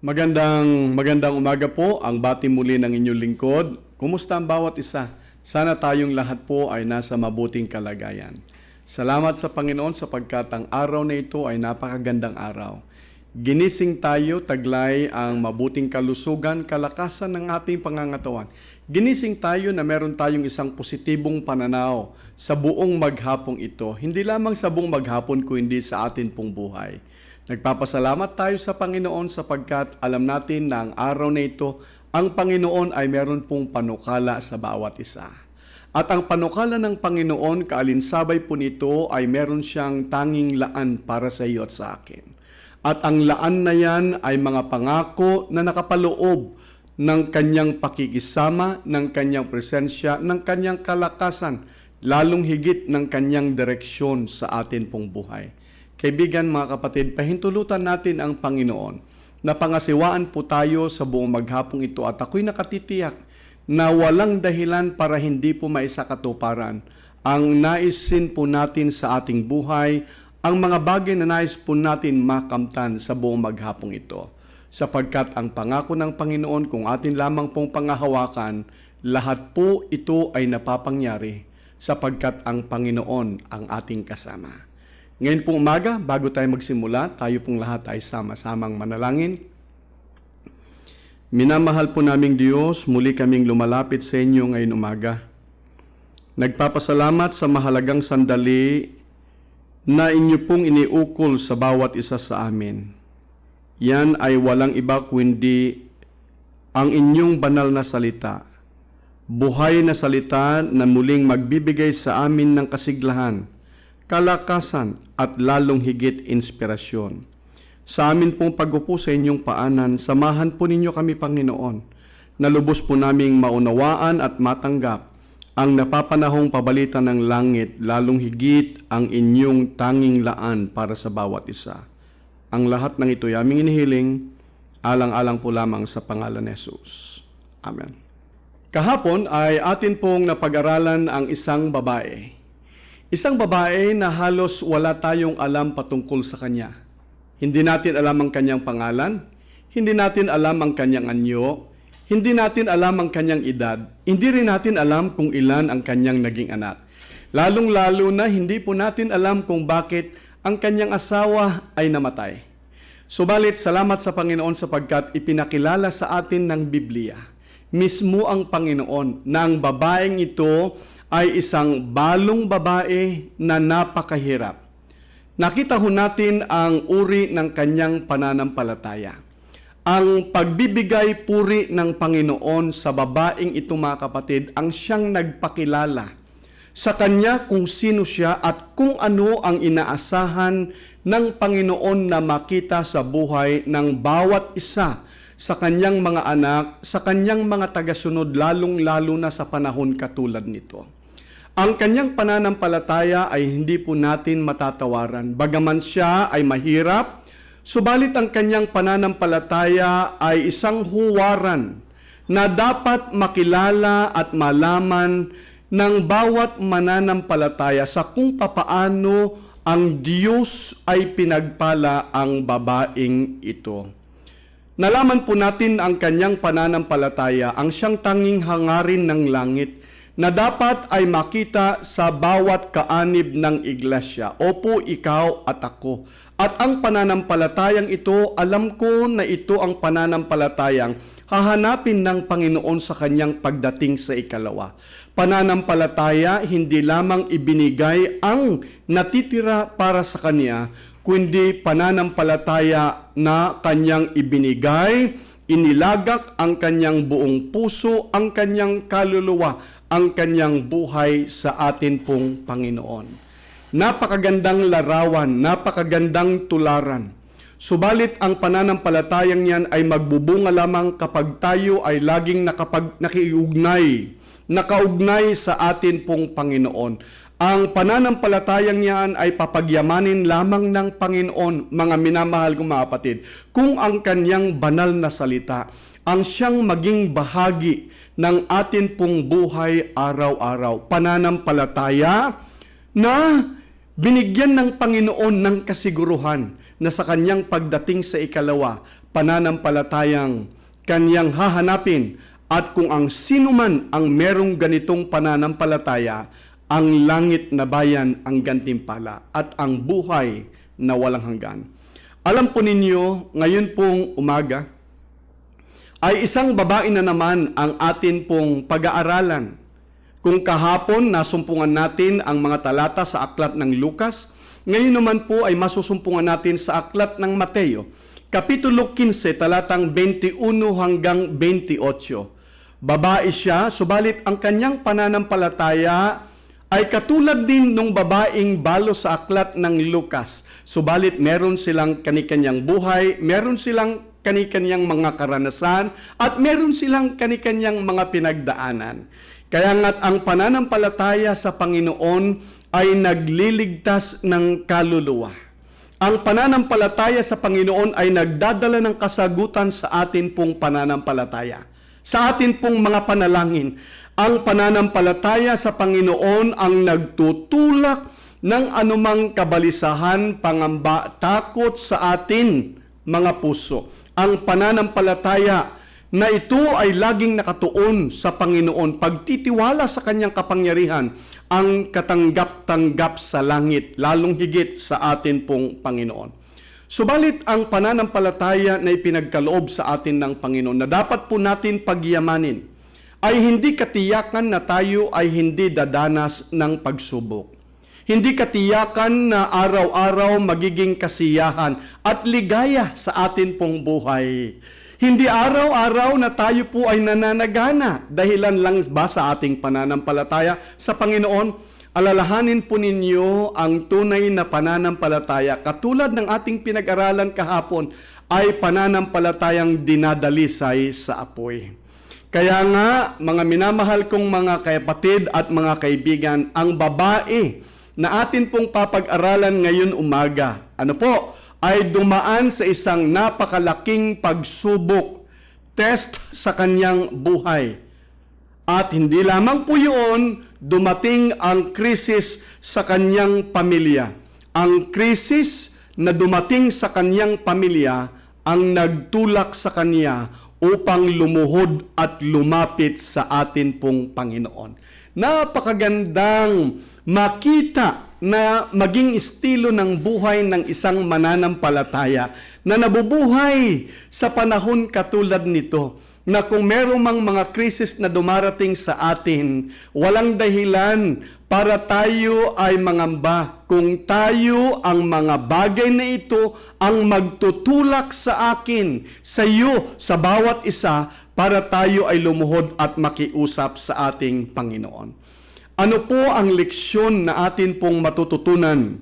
Magandang umaga po, ang bati muli ng inyong lingkod. Kumusta ang bawat isa? Sana tayong lahat po ay nasa mabuting kalagayan. Salamat sa Panginoon sapagkat ang araw na ito ay napakagandang araw. Ginising tayo, taglay ang mabuting kalusugan, kalakasan ng ating pangangatawan. Ginising tayo na meron tayong isang positibong pananaw sa buong maghapong ito. Hindi lamang sa buong maghapon kundi sa atin pong buhay. Nagpapasalamat tayo sa Panginoon sapagkat alam natin na ang araw na ito, ang Panginoon ay meron pong panukala sa bawat isa. At ang panukala ng Panginoon, kaalinsabay po nito ay meron siyang tanging laan para sa iyo at sa akin. At ang laan na yan ay mga pangako na nakapaloob ng kanyang pakikisama, ng kanyang presensya, ng kanyang kalakasan, lalong higit ng kanyang direksyon sa atin pong buhay. Kaibigan, mga kapatid, pahintulutan natin ang Panginoon na pangasiwaan po tayo sa buong maghapong ito at ako'y nakatitiyak na walang dahilan para hindi po maisakatuparan ang naisin po natin sa ating buhay, ang mga bagay na nais po natin makamtan sa buong maghapong ito. Sapagkat ang pangako ng Panginoon kung atin lamang pong pangahawakan, lahat po ito ay napapangyari sapagkat ang Panginoon ang ating kasama. Ngayon pong umaga, bago tayo magsimula, tayo pong lahat ay sama-samang manalangin. Minamahal po naming Diyos, muli kaming lumalapit sa inyo ngayon umaga. Nagpapasalamat sa mahalagang sandali na inyo pong iniukol sa bawat isa sa amin. Yan ay walang iba kundi ang inyong banal na salita. Buhay na salita na muling magbibigay sa amin ng kasiglahan, kalakasan at lalong higit inspirasyon. Sa amin pong pag-upo sa inyong paanan, samahan po ninyo kami, Panginoon, na lubos po naming maunawaan at matanggap ang napapanahong pabalita ng langit, lalong higit ang inyong tanging laan para sa bawat isa. Ang lahat ng ito ay aming inihiling, alang-alang po lamang sa pangalan ni Jesus. Amen. Kahapon ay atin pong napag-aralan ang isang babae. Isang babae na halos wala tayong alam patungkol sa kanya. Hindi natin alam ang kanyang pangalan, hindi natin alam ang kanyang anyo, hindi natin alam ang kanyang edad, hindi rin natin alam kung ilan ang kanyang naging anak. Lalong-lalo na hindi po natin alam kung bakit ang kanyang asawa ay namatay. Subalit, salamat sa Panginoon sapagkat ipinakilala sa atin ng Biblia, mismo ang Panginoon, na ang babaeng ito ay isang balong babae na napakahirap. Nakita ho natin ang uri ng kanyang pananampalataya. Ang pagbibigay puri ng Panginoon sa babaeng ito, mga kapatid, ang siyang nagpakilala sa kanya kung sino siya at kung ano ang inaasahan ng Panginoon na makita sa buhay ng bawat isa sa kanyang mga anak, sa kanyang mga tagasunod, lalong-lalo na sa panahon katulad nito. Ang kanyang pananampalataya ay hindi po natin matatawaran. Bagaman siya ay mahirap, subalit ang kanyang pananampalataya ay isang huwaran na dapat makilala at malaman ng bawat mananampalataya sa kung papaano ang Diyos ay pinagpala ang babaeng ito. Nalaman po natin ang kanyang pananampalataya, ang siyang tanging hangarin ng langit, na dapat ay makita sa bawat kaanib ng iglesia. Opo, ikaw at ako. At ang pananampalatayang ito, alam ko na ito ang pananampalatayang hahanapin ng Panginoon sa kanyang pagdating sa ikalawa. Pananampalataya, hindi lamang ibinigay ang natitira para sa kanya, kundi pananampalataya na kanyang ibinigay, inilagak ang kanyang buong puso, ang kanyang kaluluwa, ang kanyang buhay sa atin pong Panginoon. Napakagandang larawan, napakagandang tularan. Subalit ang pananampalatayang yan ay magbubunga lamang kapag tayo ay laging nakaugnay sa atin pong Panginoon. Ang pananampalatayang yan ay papagyamanin lamang ng Panginoon, mga minamahal kong mga kapatid, kung ang kanyang banal na salita ang siyang maging bahagi ng atin pong buhay araw-araw. Pananampalataya na binigyan ng Panginoon ng kasiguruhan na sa kanyang pagdating sa ikalawa, pananampalatayang kanyang hahanapin, at kung ang sino man ang merong ganitong pananampalataya, ang langit na bayan ang gantimpala at ang buhay na walang hanggan. Alam po ninyo, ngayon pong umaga, ay isang babae na naman ang atin pong pag-aaralan. Kung kahapon nasumpungan natin ang mga talata sa aklat ng Lucas, ngayon naman po ay masusumpungan natin sa aklat ng Mateo, Kapitulo 15, talatang 21 hanggang 28. Babae siya, subalit ang kanyang pananampalataya ay katulad din ng babaeng balo sa aklat ng Lucas. Subalit meron silang kanikanyang buhay, meron silang kanikanyang mga karanasan, at meron silang kanikanyang mga pinagdaanan. Kaya nga't ang pananampalataya sa Panginoon ay nagliligtas ng kaluluwa. Ang pananampalataya sa Panginoon ay nagdadala ng kasagutan sa atin pong pananampalataya, sa atin pong mga panalangin. Ang pananampalataya sa Panginoon ang nagtutulak ng anumang kabalisahan, pangamba, takot sa atin mga puso. Ang pananampalataya na ito ay laging nakatuon sa Panginoon, pagtitiwala sa kanyang kapangyarihan, ang katanggap-tanggap sa langit, lalong higit sa atin pong Panginoon. Subalit ang pananampalataya na ipinagkaloob sa atin ng Panginoon na dapat po natin pagyamanin ay hindi katiyakan na tayo ay hindi dadanas ng pagsubok. Hindi katiyakan na araw-araw magiging kasiyahan at ligaya sa atin pong buhay. Hindi araw-araw na tayo po ay nananagana dahilan lang ba sa ating pananampalataya sa Panginoon. Alalahanin po ninyo ang tunay na pananampalataya katulad ng ating pinag-aralan kahapon ay pananampalatayang dinadalisay sa apoy. Kaya nga, mga minamahal kong mga kapatid at mga kaibigan, ang babae na atin pong papag-aralan ngayon umaga, ay dumaan sa isang napakalaking pagsubok, test sa kanyang buhay. At hindi lamang po yun, dumating ang krisis sa kanyang pamilya. Ang krisis na dumating sa kanyang pamilya ang nagtulak sa kanya upang lumuhod at lumapit sa atin pong Panginoon. Napakagandang makita na maging estilo ng buhay ng isang mananampalataya na nabubuhay sa panahon katulad nito, na kung meron mang mga krisis na dumarating sa atin, walang dahilan para tayo ay mangamba kung tayo ang mga bagay na ito ang magtutulak sa akin, sa iyo, sa bawat isa, para tayo ay lumuhod at makiusap sa ating Panginoon. Ano po ang leksyon na atin pong matututunan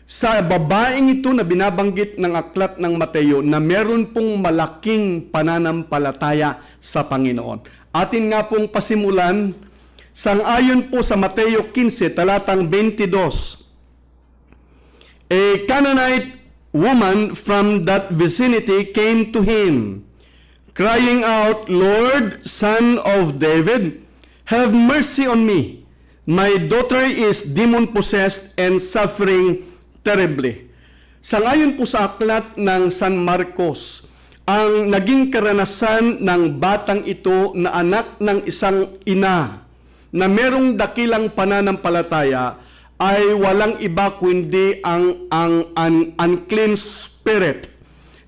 sa babaeng ito na binabanggit ng aklat ng Mateo na meron pong malaking pananampalataya sa Panginoon? Atin nga pong pasimulan, sangayon po sa Mateo 15, talatang 22. A Canaanite woman from that vicinity came to him, crying out, "Lord, Son of David, have mercy on me. My daughter is demon-possessed and suffering terribly." Sangayon po sa aklat ng San Marcos, ang naging karanasan ng batang ito na anak ng isang ina na merong dakilang pananampalataya ay walang iba kundi ang unclean spirit,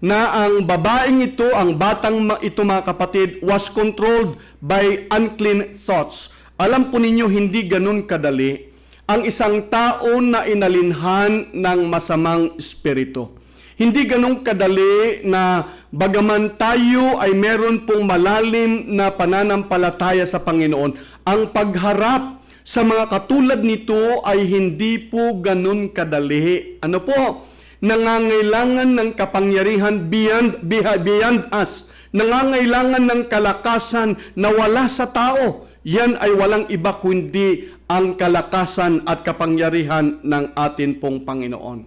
na ang babaeng ito, ang batang ito mga kapatid, was controlled by unclean thoughts. Alam po ninyo, hindi ganun kadali ang isang tao na inalinhan ng masamang espiritu. Hindi ganun kadali na bagaman tayo ay meron pong malalim na pananampalataya sa Panginoon, ang pagharap sa mga katulad nito ay hindi po ganun kadali. Ano po? Nangangailangan ng kapangyarihan beyond us. Nangangailangan ng kalakasan na wala sa tao. Yan ay walang iba kundi ang kalakasan at kapangyarihan ng atin pong Panginoon.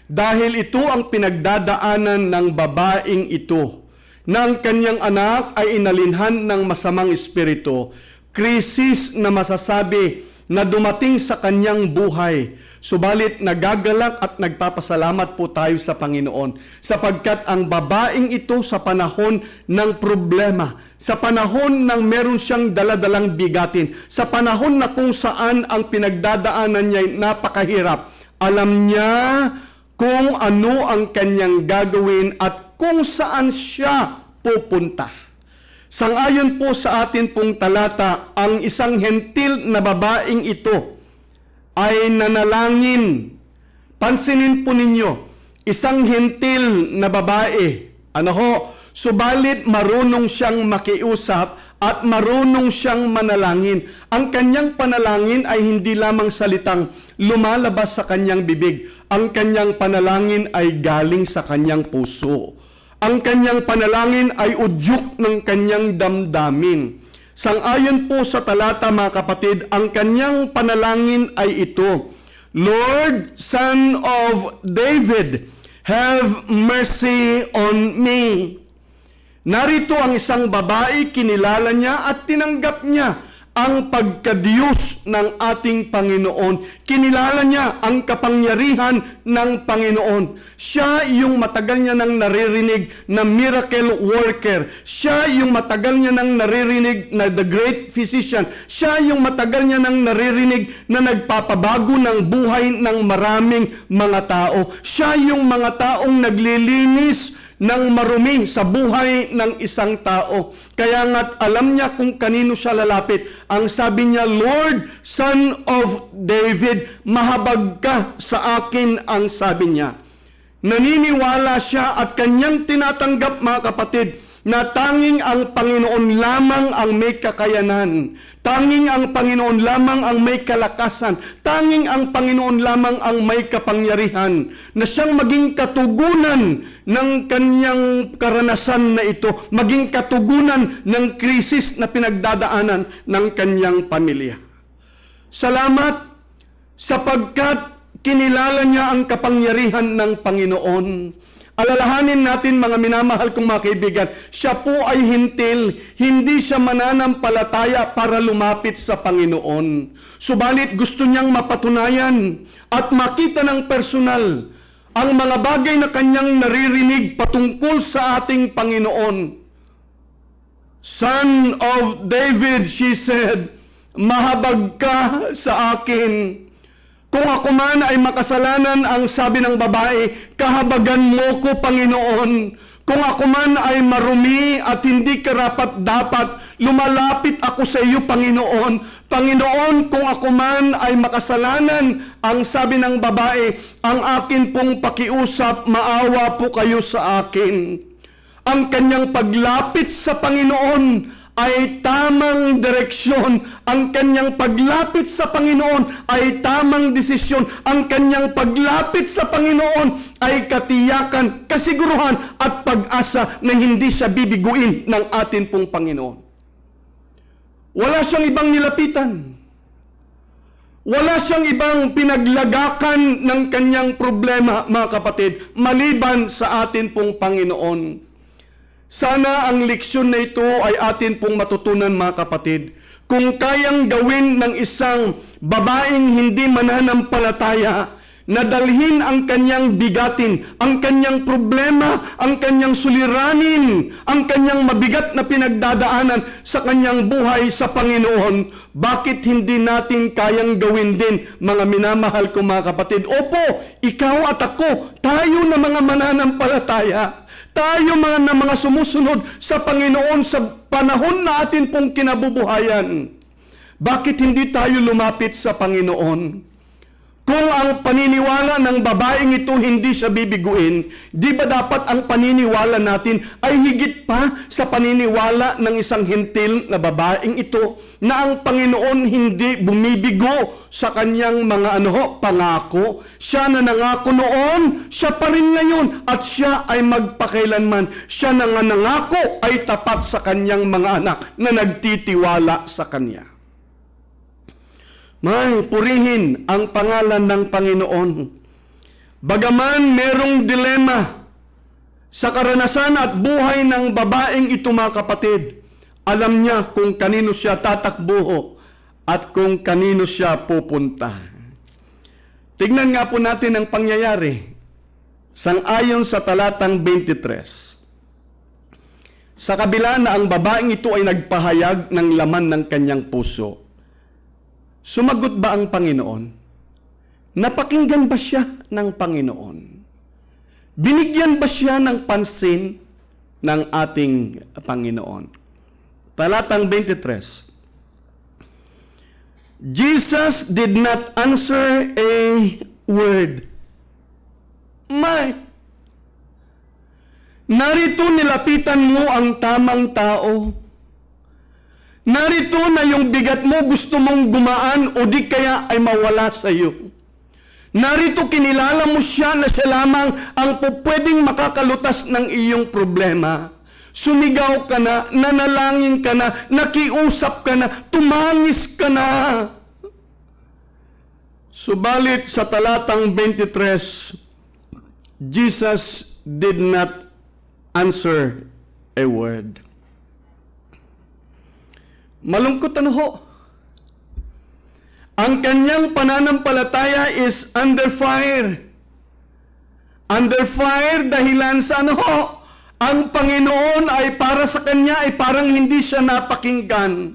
Dahil ito ang pinagdadaanan ng babaeng ito, na ang kanyang anak ay inalinhan ng masamang espiritu, krisis na masasabi na dumating sa kanyang buhay. Subalit nagagalak at nagpapasalamat po tayo sa Panginoon sapagkat ang babaeng ito sa panahon ng problema, sa panahon ng meron siyang daladalang bigatin, sa panahon na kung saan ang pinagdadaanan niya ay napakahirap, alam niya kung ano ang kanyang gagawin at kung saan siya pupunta. Sangayon po sa atin pong talata, ang isang hentil na babaeng ito ay nanalangin. Pansinin po ninyo, isang hentil na babae, subalit marunong siyang makiusap at marunong siyang manalangin. Ang kanyang panalangin ay hindi lamang salitang lumalabas sa kanyang bibig. Ang kanyang panalangin ay galing sa kanyang puso. Ang kanyang panalangin ay udyok ng kanyang damdamin. Sangayon po sa talata mga kapatid, ang kanyang panalangin ay ito, Lord, Son of David, have mercy on me. Narito ang isang babae, kinilala niya at tinanggap niya ang pagkadiyos ng ating Panginoon. Kinilala niya ang kapangyarihan ng Panginoon. Siya yung matagal niya nang naririnig na miracle worker. Siya yung matagal niya nang naririnig na the great physician. Siya yung matagal niya nang naririnig na nagpapabago ng buhay ng maraming mga tao. Siya yung mga taong naglilinis ng marumi sa buhay ng isang tao. Kaya nga't alam niya kung kanino siya lalapit. Ang sabi niya, Lord, Son of David, mahabag ka sa akin, ang sabi niya. Naniniwala siya at kanyang tinatanggap, mga kapatid, na tanging ang Panginoon lamang ang may kakayanan. Tanging ang Panginoon lamang ang may kalakasan. Tanging ang Panginoon lamang ang may kapangyarihan na siyang maging katugunan ng kanyang karanasan na ito, maging katugunan ng krisis na pinagdadaanan ng kanyang pamilya. Salamat sapagkat kinilala niya ang kapangyarihan ng Panginoon. Alalahanin natin, mga minamahal kong mga kaibigan, siya po ay hintil, hindi siya mananampalataya para lumapit sa Panginoon. Subalit gusto niyang mapatunayan at makita ng personal ang mga bagay na kanyang naririnig patungkol sa ating Panginoon. Son of David, she said, mahabag ka sa akin. Kung ako man ay makasalanan, ang sabi ng babae, kahabagan mo ko, Panginoon. Kung ako man ay marumi at hindi karapat-dapat, lumalapit ako sa iyo, Panginoon. Panginoon, kung ako man ay makasalanan, ang sabi ng babae, ang akin pong pakiusap, maawa po kayo sa akin. Ang kanyang paglapit sa Panginoon ay tamang direksyon. Ang kanyang paglapit sa Panginoon ay tamang desisyon. Ang kanyang paglapit sa Panginoon ay katiyakan, kasiguruhan at pag-asa na hindi siya bibiguin ng atin pong Panginoon. Wala siyang ibang nilapitan. Wala siyang ibang pinaglagakan ng kanyang problema, mga kapatid, maliban sa atin pong Panginoon. Sana ang leksyon na ito ay atin pong matutunan, mga kapatid. Kung kayang gawin ng isang babaeng hindi mananampalataya, na dalhin ang kanyang bigatin, ang kanyang problema, ang kanyang suliranin, ang kanyang mabigat na pinagdadaanan sa kanyang buhay sa Panginoon, bakit hindi natin kayang gawin din, mga minamahal ko, mga kapatid? Opo, ikaw at ako, tayo na mga mananampalataya. Tayo mga sumusunod sa Panginoon sa panahon na atin pong kinabubuhayan. Bakit hindi tayo lumapit sa Panginoon? Kung ang paniniwala ng babaeng ito hindi siya bibiguin, di ba dapat ang paniniwala natin ay higit pa sa paniniwala ng isang hentil na babaeng ito na ang Panginoon hindi bumibigo sa kanyang mga pangako. Siya na nangako noon, siya pa rin ngayon at siya ay magpakailanman. Siya na nga nangako ay tapat sa kanyang mga anak na nagtitiwala sa kanya. May purihin ang pangalan ng Panginoon. Bagaman merong dilema sa karanasan at buhay ng babaeng ito, mga kapatid, alam niya kung kanino siya tatakbo at kung kanino siya pupunta. Tignan nga po natin ang pangyayari. Sang-ayon sa talatang 23. Sa kabila na ang babaeng ito ay nagpahayag ng laman ng kanyang puso, sumagot ba ang Panginoon? Napakinggan ba siya ng Panginoon? Binigyan ba siya ng pansin ng ating Panginoon? Talatang 23. Jesus did not answer a word. Narito nilapitan mo ang tamang tao. Narito na yung bigat mo gusto mong gumaan o di kaya ay mawala sa iyo. Narito kinilala mo siya na siya lamang ang pwedeng makakalutas ng iyong problema. Sumigaw ka na, nanalangin ka na, nakiusap ka na, tumangis ka na. Subalit sa talatang 23, Jesus did not answer a word. Malungkot ano ho? Ang kanyang pananampalataya is under fire. Under fire dahilan sa ano ho? Ang Panginoon ay para sa kanya ay parang hindi siya napakinggan.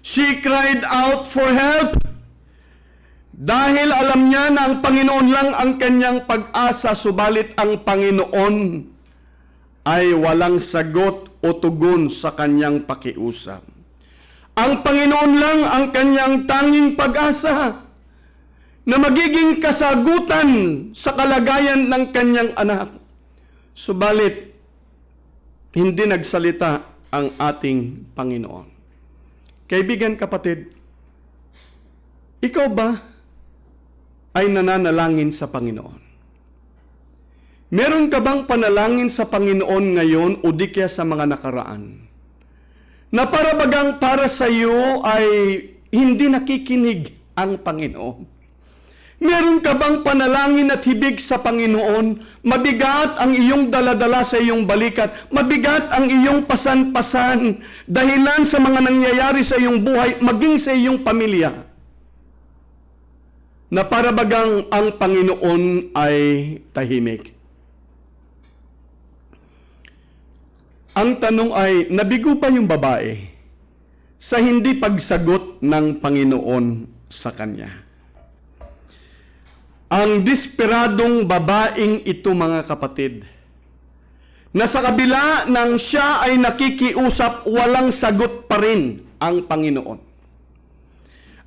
She cried out for help. Dahil alam niya na ang Panginoon lang ang kanyang pag-asa, subalit ang Panginoon ay walang sagot o tugon sa kanyang pakiusap. Ang Panginoon lang ang kanyang tanging pag-asa na magiging kasagutan sa kalagayan ng kanyang anak. Subalit, hindi nagsalita ang ating Panginoon. Kaibigan, kapatid, ikaw ba ay nananalangin sa Panginoon? Meron ka bang panalangin sa Panginoon ngayon o di kaya sa mga nakaraan? Na para bagang para sa iyo ay hindi nakikinig ang Panginoon? Meron ka bang panalangin at hibig sa Panginoon? Mabigat ang iyong daladala sa iyong balikat. Mabigat ang iyong pasan-pasan. Dahilan sa mga nangyayari sa iyong buhay, maging sa iyong pamilya. Na para bagang ang Panginoon ay tahimik. Ang tanong ay, nabigo ba yung babae sa hindi pagsagot ng Panginoon sa kanya? Ang desperadong babaeng ito, mga kapatid, na sa kabila ng siya ay nakikiusap, walang sagot pa rin ang Panginoon.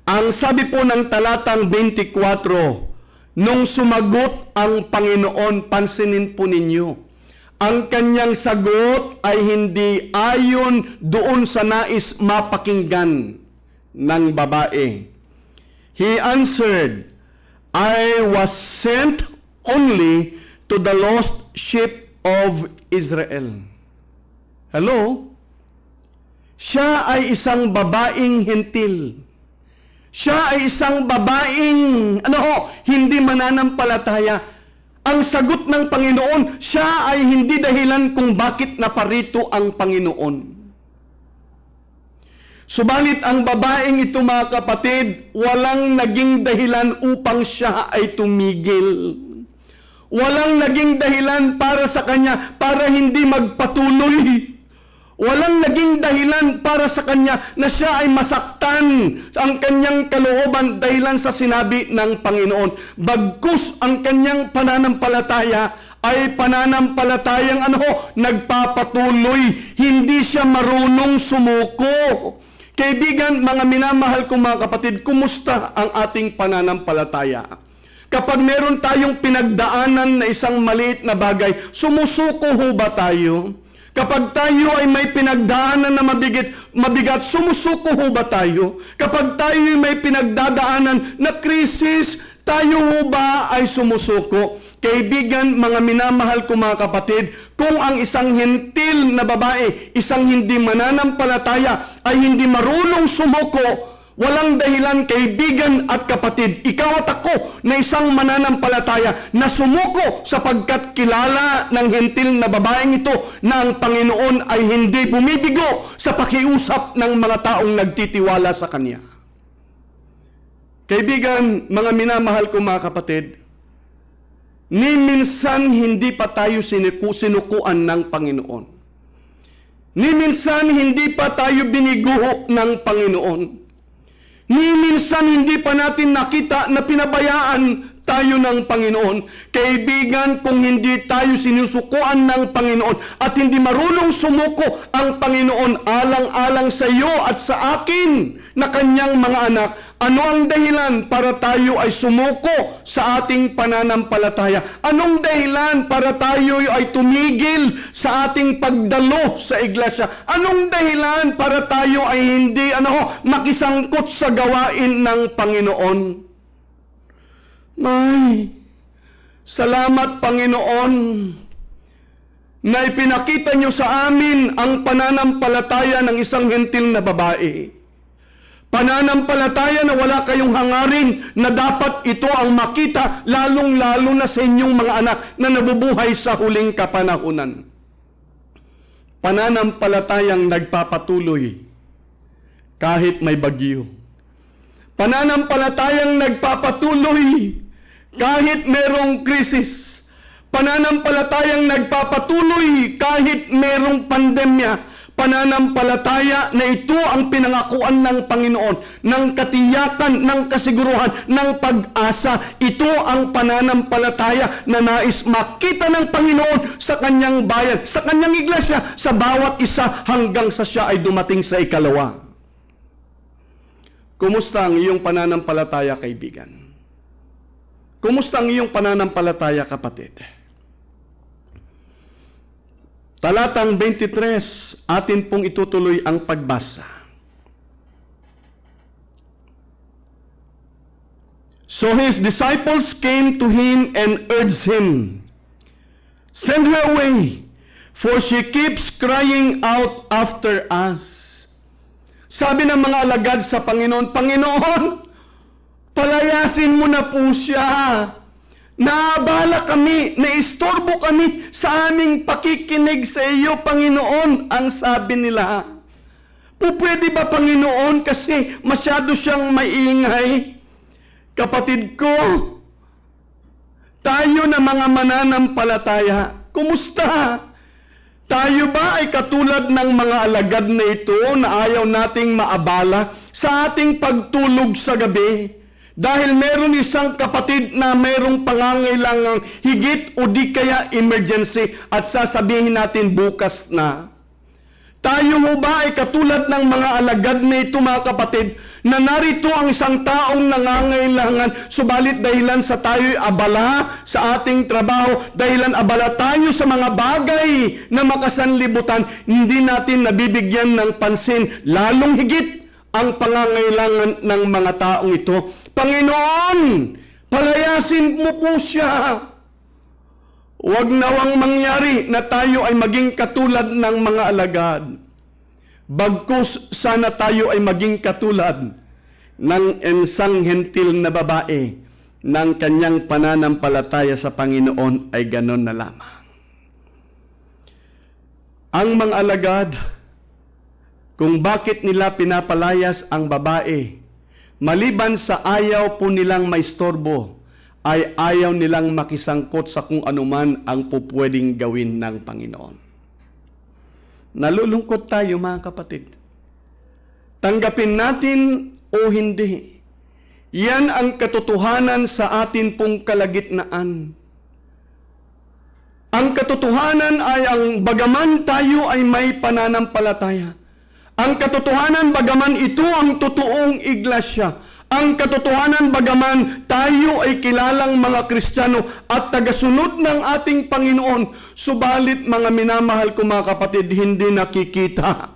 Ang sabi po ng talatang 24, nung sumagot ang Panginoon, pansinin po ninyo, ang kanyang sagot ay hindi ayon doon sa nais mapakinggan ng babae. He answered, I was sent only to the lost sheep of Israel. Hello? Siya ay isang babaeng hentil. Siya ay isang babaeng, hindi mananampalataya. Ang sagot ng Panginoon, siya ay hindi dahilan kung bakit naparito ang Panginoon. Subalit ang babaeng ito, mga kapatid, walang naging dahilan upang siya ay tumigil. Walang naging dahilan para sa kanya para hindi magpatuloy. Walang naging dahilan para sa kanya na siya ay masaktan ang kanyang kalooban dahilan sa sinabi ng Panginoon. Bagkus ang kanyang pananampalataya ay pananampalatayang nagpapatuloy. Hindi siya marunong sumuko. Kaibigan, mga minamahal kong mga kapatid, kumusta ang ating pananampalataya? Kapag meron tayong pinagdaanan na isang maliit na bagay, sumusuko ho ba tayo? Kapag tayo ay may pinagdaanan na mabigat, sumusuko ho ba tayo? Kapag tayo ay may pinagdadaanan na krisis, tayo ho ba ay sumusuko? Kaibigan, mga minamahal ko mga kapatid, kung ang isang hentil na babae, isang hindi mananampalataya, ay hindi marunong sumuko, walang dahilan, kaibigan at kapatid, ikaw at ako na isang mananampalataya na sumuko sapagkat kilala ng hentil na babaeng ito na ang Panginoon ay hindi bumibigo sa pakiusap ng mga taong nagtitiwala sa Kanya. Kaibigan, mga minamahal ko mga kapatid, ni minsan hindi pa tayo sinukuan ng Panginoon. Ni minsan hindi pa tayo biniguho ng Panginoon. Ni minsan hindi pa natin nakita na pinabayaan tayo ng Panginoon. Kaibigan, kung hindi tayo sinusukuan ng Panginoon at hindi marunong sumuko ang Panginoon alang-alang sa iyo at sa akin na kanyang mga anak, ano ang dahilan para tayo ay sumuko sa ating pananampalataya? Anong dahilan para tayo ay tumigil sa ating pagdalo sa iglesia? Anong dahilan para tayo ay hindi makisangkot sa gawain ng Panginoon? May salamat, Panginoon, na ipinakita niyo sa amin ang pananampalataya ng isang hentil na babae. Pananampalataya na wala kayong hangarin na dapat ito ang makita, lalong-lalo na sa inyong mga anak na nabubuhay sa huling kapanahunan. Pananampalatayang nagpapatuloy kahit may bagyo. Pananampalatayang nagpapatuloy kahit merong krisis. Pananampalatayang nagpapatuloy kahit merong pandemya. Pananampalataya na ito ang pinangakuan ng Panginoon, ng katiyakan, ng kasiguruhan, ng pag-asa. Ito ang pananampalataya na nais makita ng Panginoon sa kanyang bayan, sa kanyang iglesia, sa bawat isa hanggang sa siya ay dumating sa ikalawa. Kumusta ang iyong pananampalataya, kaibigan? Kumusta ang iyong pananampalataya, kapatid? Talatang 23, atin pong itutuloy ang pagbasa. So his disciples came to him and urged him, "Send her away, for she keeps crying out after us." Sabi ng mga alagad sa Panginoon, "Panginoon, palayasin mo na po siya. Naabala kami, naistorbo kami sa aming pakikinig sa iyo, Panginoon," ang sabi nila. Pwede ba, Panginoon, kasi masyado siyang maingay? Kapatid ko, tayo na mga mananampalataya, kumusta? Tayo ba ay katulad ng mga alagad na ito na ayaw nating maabala sa ating pagtulog sa gabi? Dahil meron isang kapatid na merong pangangailangang higit o di kaya emergency at sasabihin natin bukas na. Tayo ho ba ay katulad ng mga alagad na ito, mga kapatid, na narito ang isang taong nangangailangan, subalit dahilan sa tayo'y abala sa ating trabaho, dahilan abala tayo sa mga bagay na makasanlibutan, hindi natin nabibigyan ng pansin, lalong higit ang pangangailangan ng mga taong ito. Panginoon, palayasin mo po siya. Huwag nawang mangyari na tayo ay maging katulad ng mga alagad. Bagkus sana tayo ay maging katulad ng isang hentil na babae ng kanyang pananampalataya sa Panginoon ay ganon na lamang. Ang mga alagad, kung bakit nila pinapalayas ang babae, maliban sa ayaw po nilang maistorbo, ay ayaw nilang makisangkot sa kung anuman ang pupwedeng gawin ng Panginoon. Nalulungkot tayo, mga kapatid. Tanggapin natin o hindi, yan ang katotohanan sa atin pong kalagitnaan. Ang katotohanan ay ang bagaman tayo ay may pananampalataya. Ang katotohanan bagaman ito ang totoong iglesia. Ang katotohanan bagaman tayo ay kilalang mga Kristiyano at tagasunod ng ating Panginoon, subalit mga minamahal ko, mga kapatid, hindi nakikita.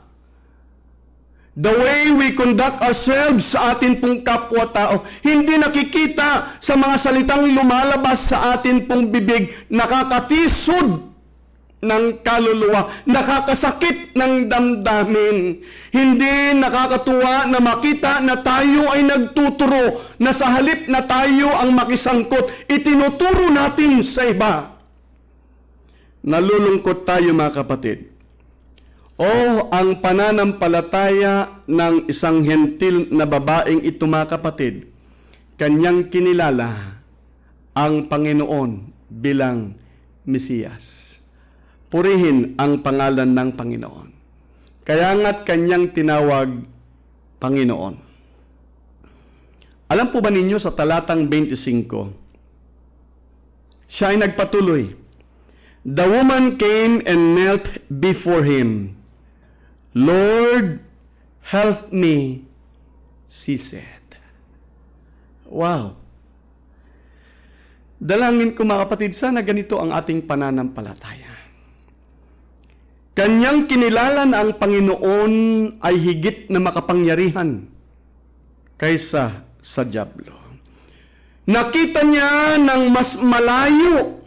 The way we conduct ourselves sa atin pong kapwa-tao, hindi nakikita sa mga salitang lumalabas sa atin pong bibig, nakakatisod ng kaluluwa, nakakasakit ng damdamin. Hindi nakakatuwa na makita na tayo ay nagtuturo na sa halip na tayo ang makisangkot, itinuturo natin sa iba. Nalulungkot tayo, mga kapatid. Ang pananampalataya ng isang hentil na babaeng ito, mga kapatid, kanyang kinilala ang Panginoon bilang Mesiyas. Purihin ang pangalan ng Panginoon. Kaya nga't kanyang tinawag Panginoon. Alam po ba ninyo sa talatang 25, siya ay nagpatuloy. The woman came and knelt before him. Lord, help me, she said. Wow! Dalangin ko mga kapatid, sana ganito ang ating pananampalataya. Kanyang kinilala na ang Panginoon ay higit na makapangyarihan kaysa sa dyablo. Nakita niya ng mas malayo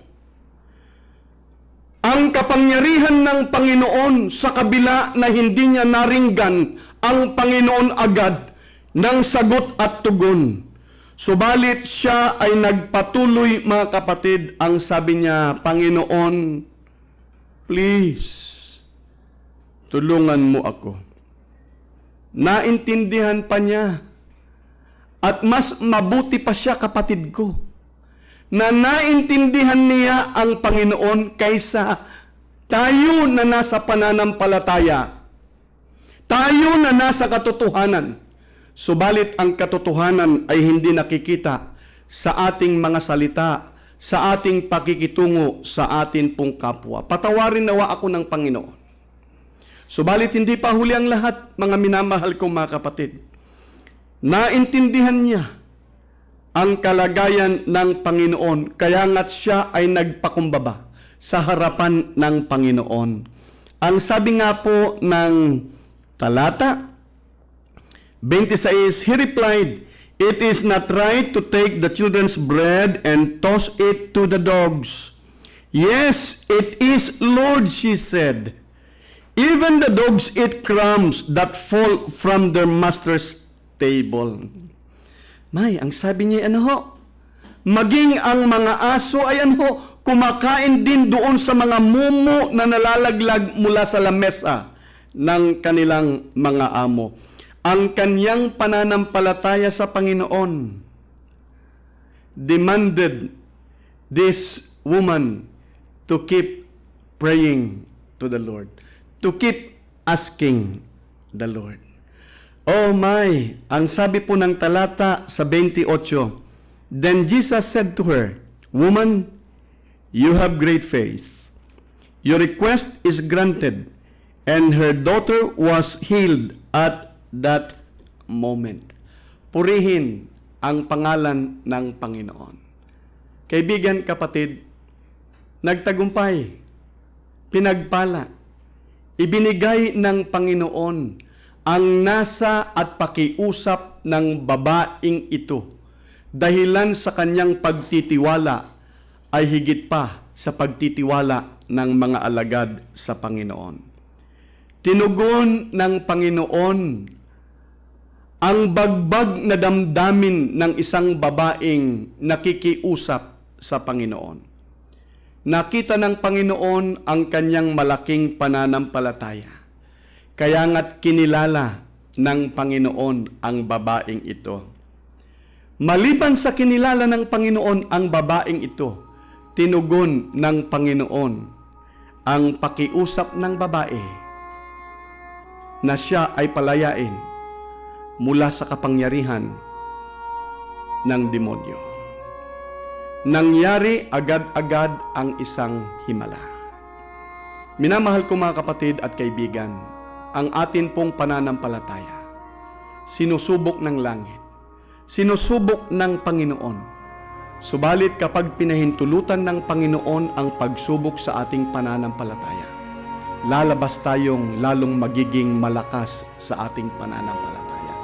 ang kapangyarihan ng Panginoon sa kabila na hindi niya naringgan ang Panginoon agad ng sagot at tugon. Subalit siya ay nagpatuloy, mga kapatid, ang sabi niya, Panginoon, please, tulungan mo ako. Naintindihan pa niya. At mas mabuti pa siya, kapatid ko, na naintindihan niya ang Panginoon kaysa tayo na nasa pananampalataya. Tayo na nasa katotohanan. Subalit ang katotohanan ay hindi nakikita sa ating mga salita, sa ating pakikitungo sa atin pong kapwa. Patawarin nawa ako ng Panginoon. Subalit hindi pa huli ang lahat, mga minamahal kong mga kapatid. Naintindihan niya ang kalagayan ng Panginoon, kaya nga't siya ay nagpakumbaba sa harapan ng Panginoon. Ang sabi nga po ng talata 26, he replied, "It is not right to take the children's bread and toss it to the dogs." "Yes, it is, Lord," she said. "Even the dogs eat crumbs that fall from their master's table." May, ang sabi niya, maging ang mga aso ay kumakain din doon sa mga mumo na nalalaglag mula sa lamesa ng kanilang mga amo. Ang kanyang pananampalataya sa Panginoon demanded this woman to keep praying to the Lord, to keep asking the Lord. Oh my, ang sabi po ng talata sa 28, then Jesus said to her, "Woman, you have great faith. Your request is granted." And her daughter was healed at that moment. Purihin ang pangalan ng Panginoon. Kaibigan, kapatid, nagtagumpay, pinagpala, ibinigay ng Panginoon ang nasa at pakiusap ng babaeng ito. Dahilan sa kanyang pagtitiwala ay higit pa sa pagtitiwala ng mga alagad sa Panginoon. Tinugon ng Panginoon ang bagbag na damdamin ng isang babaeng nakikiusap sa Panginoon. Nakita ng Panginoon ang kanyang malaking pananampalataya. Kaya nga't kinilala ng Panginoon ang babaeng ito. Maliban sa kinilala ng Panginoon ang babaeng ito, tinugon ng Panginoon ang pakiusap ng babae na siya ay palayain mula sa kapangyarihan ng demonyo. Nangyari agad-agad ang isang himala. Minamahal ko mga kapatid at kaibigan, ang atin pong pananampalataya, sinusubok ng langit, sinusubok ng Panginoon. Subalit kapag pinahintulutan ng Panginoon ang pagsubok sa ating pananampalataya, lalabas tayong lalong magiging malakas sa ating pananampalataya.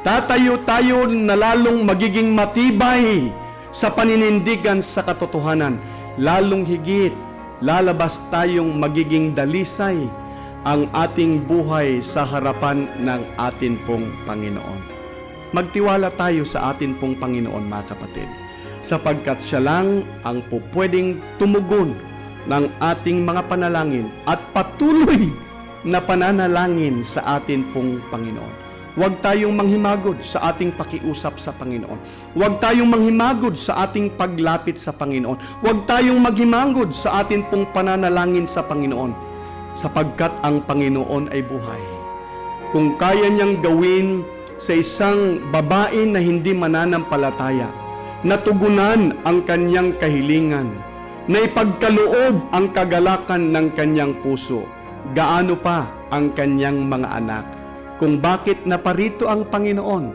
Tatayo tayo na lalong magiging matibay sa paninindigan sa katotohanan. Lalong higit, lalabas tayong magiging dalisay ang ating buhay sa harapan ng atin pong Panginoon. Magtiwala tayo sa atin pong Panginoon, mga kapatid, sapagkat siya lang ang pupwedeng tumugon ng ating mga panalangin at patuloy na pananalangin sa atin pong Panginoon. Huwag tayong manghimagod sa ating pakiusap sa Panginoon. Huwag tayong manghimagod sa ating paglapit sa Panginoon. Huwag tayong maghimagod sa ating pong pananalangin sa Panginoon, sapagkat ang Panginoon ay buhay. Kung kaya niyang gawin sa isang babae na hindi mananampalataya, natugunan ang kanyang kahilingan, na ipagkaloob ang kagalakan ng kanyang puso, gaano pa ang kanyang mga anak, kung bakit naparito ang Panginoon,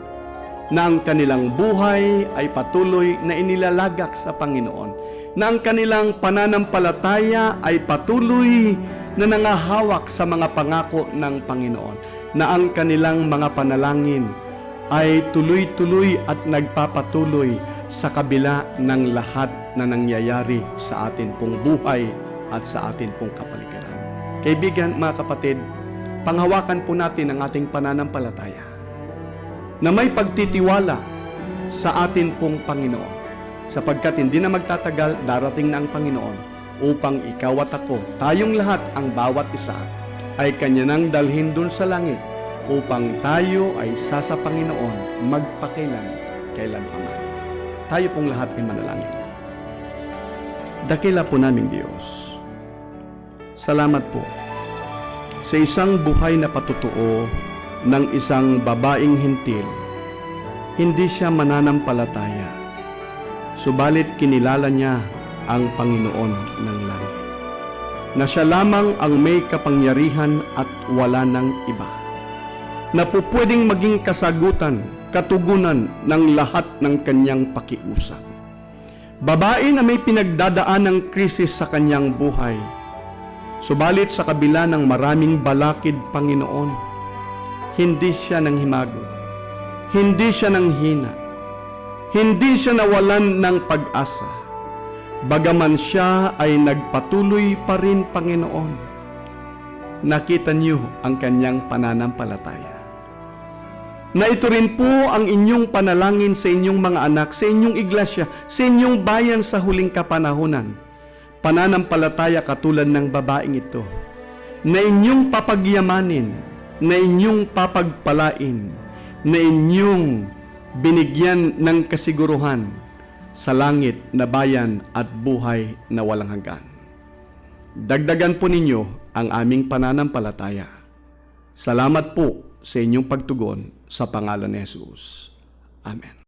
na ang kanilang buhay ay patuloy na inilalagak sa Panginoon, na ang kanilang pananampalataya ay patuloy na nangahawak sa mga pangako ng Panginoon, na ang kanilang mga panalangin ay tuloy-tuloy at nagpapatuloy sa kabila ng lahat na nangyayari sa atin pong buhay at sa atin pong kapaligiran. Kaibigan, mga kapatid, panghawakan po natin ang ating pananampalataya na may pagtitiwala sa atin pong Panginoon, sapagkat hindi na magtatagal, darating na ang Panginoon upang ikaw at ako, tayong lahat, ang bawat isa, ay Kanya nang dalhin dun sa langit upang tayo ay sa Panginoon magpakailan-kailanman. Tayo pong lahat ay manalangin. Dakila po naming Diyos, salamat po sa isang buhay na patutuo ng isang babaeng hintil. Hindi siya mananampalataya, subalit kinilala niya ang Panginoon ng langit, na siya lamang ang may kapangyarihan at wala ng iba, na po pwedeng maging kasagutan, katugunan ng lahat ng kanyang pakiusap. Babae na may pinagdadaan ng krisis sa kanyang buhay, subalit sa kabila ng maraming balakid, Panginoon, hindi siya nanghimago, hindi siya nanghina, hindi siya nawalan ng pag-asa. Bagaman siya ay nagpatuloy pa rin, Panginoon, nakita niyo ang kanyang pananampalataya. Na ito rin po ang inyong panalangin sa inyong mga anak, sa inyong iglesia, sa inyong bayan sa huling kapanahunan. Pananampalataya katulad ng babaeng ito, na inyong papagyamanin, na inyong papagpalain, na inyong binigyan ng kasiguruhan sa langit na bayan at buhay na walang hanggan. Dagdagan po ninyo ang aming pananampalataya. Salamat po sa inyong pagtugon sa pangalan ni Jesus. Amen.